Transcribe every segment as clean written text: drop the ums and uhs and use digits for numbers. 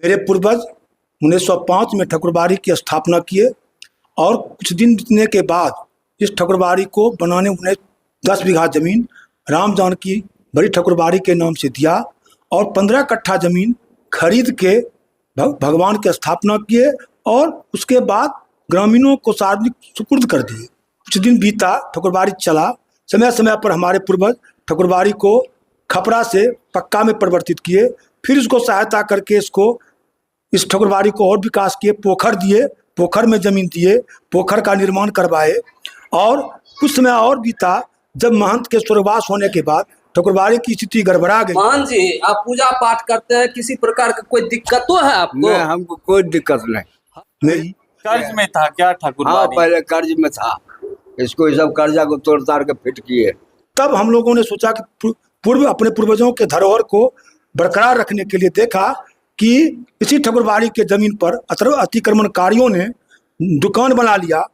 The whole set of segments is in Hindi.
मेरे पूर्वज 1905 में ठाकुरबाड़ी की स्थापना किए और कुछ दिन बीतने के बाद इस ठाकुरबाड़ी को बनाने उन्हें 10 बीघा जमीन राम जानकी बड़ी ठाकुरबाड़ी के नाम से दिया और 15 कट्ठा जमीन खरीद के भगवान की स्थापना किए और उसके बाद ग्रामीणों को सार्वजनिक सुपुर्द कर दिए। कुछ दिन बीता, ठाकुरबाड़ी चला। समय समय पर हमारे पूर्वज ठाकुरबाड़ी को खपरा से पक्का में परिवर्तित किए, फिर इसको सहायता करके इस ठाकुरबाड़ी को और विकास किए, पोखर दिए, पोखर में जमीन दिए, पोखर का निर्माण करवाए। और कुछ समय और बीता, जब महंत के स्वर्गवास होने के बाद ठाकुरबाड़ी की स्थिति गड़बड़ा गई। महंत जी, आप पूजा पाठ करते हैं, किसी प्रकार का कोई दिक्कत तो है आपको? नहीं, हमको कोई दिक्कत नहीं। मेरी कर्ज में था क्या ठाकुरबाड़ी? हाँ, पहले कर्ज में था। इसको सब कर्जा को तोड़ ताड़ के फिट किए। तब हम लोगों ने सोचा कि अपने पूर्वजों के धरोहर को बरकरार रखने के लिए देखा कि इसी ठाकुरबाड़ी के जमीन पर अतिक्रमणकारियों ने दुकान बना लिया,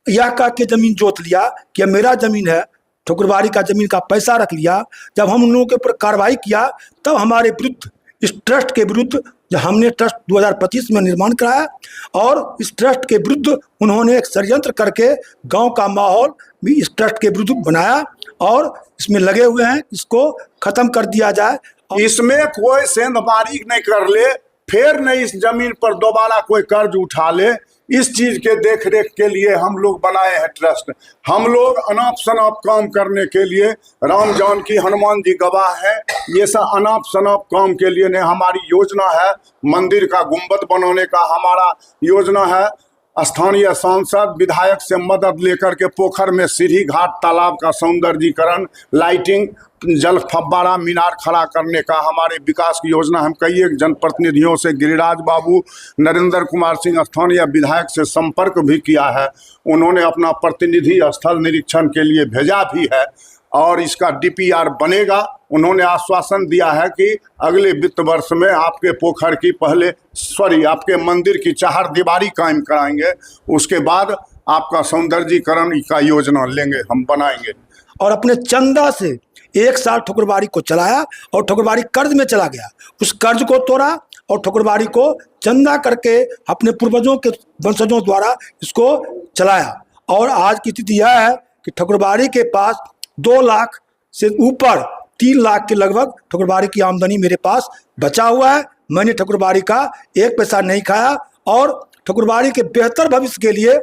यह कह के जमीन जोत लिया कि मेरा जमीन है, ठाकुरबाड़ी का जमीन का पैसा रख लिया। जब हम उन लोगों के ऊपर कार्रवाई किया तब हमारे विरुद्ध, इस ट्रस्ट के विरुद्ध, जब हमने ट्रस्ट 2025 में निर्माण कराया और इस ट्रस्ट के विरुद्ध उन्होंने एक षड्यंत्र करके गांव का माहौल भी इस ट्रस्ट के विरुद्ध बनाया और इसमें लगे हुए हैं, इसको खत्म कर दिया जाए। इसमें कोई सेंधमारी नहीं कर ले, फिर नहीं इस जमीन पर दोबारा कोई कर्ज उठा ले, इस चीज के देख रेख के लिए हम लोग बनाए हैं ट्रस्ट। हम लोग अनाप शनाप काम करने के लिए, राम जानकी हनुमान जी गवाह है, ये सब अनाप शनाप काम के लिए नहीं हमारी योजना है। मंदिर का गुंबद बनाने का हमारा योजना है। स्थानीय सांसद विधायक से मदद लेकर के पोखर में सीढ़ी घाट, तालाब का सौंदर्यीकरण, लाइटिंग, जल फव्वारा, मीनार खड़ा करने का हमारे विकास की योजना। हम कई एक जनप्रतिनिधियों से, गिरिराज बाबू, नरेंद्र कुमार सिंह स्थानीय विधायक से संपर्क भी किया है। उन्होंने अपना प्रतिनिधि स्थल निरीक्षण के लिए भेजा भी है और इसका DPR बनेगा। उन्होंने आश्वासन दिया है कि अगले वित्त वर्ष में आपके पोखर की आपके मंदिर की 4 दीवारी कायम कराएंगे, उसके बाद आपका सौंदर्यीकरण का योजना लेंगे, हम बनाएंगे। और अपने चंदा से 1 साल ठाकुरबाड़ी को चलाया और ठाकुरबाड़ी कर्ज में चला गया। उस कर्ज को तोड़ा और ठाकुरबाड़ी को चंदा करके अपने पूर्वजों के वंशजों द्वारा इसको चलाया। और आज की स्थिति यह है कि ठाकुरबाड़ी के पास 2 लाख से ऊपर 3 लाख के लगभग ठाकुरबाड़ी की आमदनी मेरे पास बचा हुआ है। मैंने ठाकुरबाड़ी का 1 पैसा नहीं खाया और ठाकुरबाड़ी के बेहतर भविष्य के लिए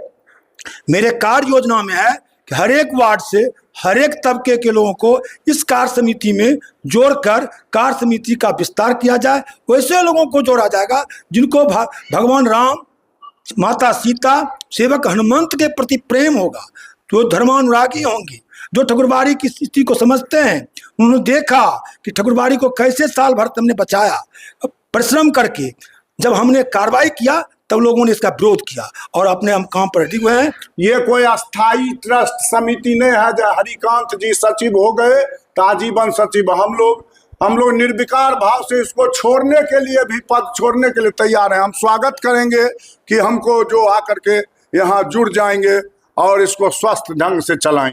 मेरे कार्य योजना में है कि हर एक वार्ड से हर एक तबके के लोगों को इस कार्य समिति में जोड़कर कार्य समिति का विस्तार किया जाए। वैसे लोगों को जोड़ा जाएगा जिनको भगवान राम, माता सीता, सेवक हनुमंत के प्रति प्रेम होगा, जो धर्मानुरागी होंगे, जो ठाकुरबाड़ी की स्थिति को समझते हैं। उन्होंने देखा कि ठाकुरबाड़ी को कैसे साल भर हमने बचाया, परिश्रम करके। जब हमने कार्रवाई किया तब लोगों ने इसका विरोध किया और अपने हम काम पर डटे हुए हैं। ये कोई अस्थाई ट्रस्ट समिति नहीं है जो हरिकांत जी सचिव हो गए तो आजीवन सचिव। हम लोग निर्विकार भाव से इसको छोड़ने के लिए भी, पद छोड़ने के लिए तैयार हैं। हम स्वागत करेंगे कि हमको जो आकर के यहाँ जुड़ जाएंगे और इसको स्वस्थ ढंग से चलाएंगे।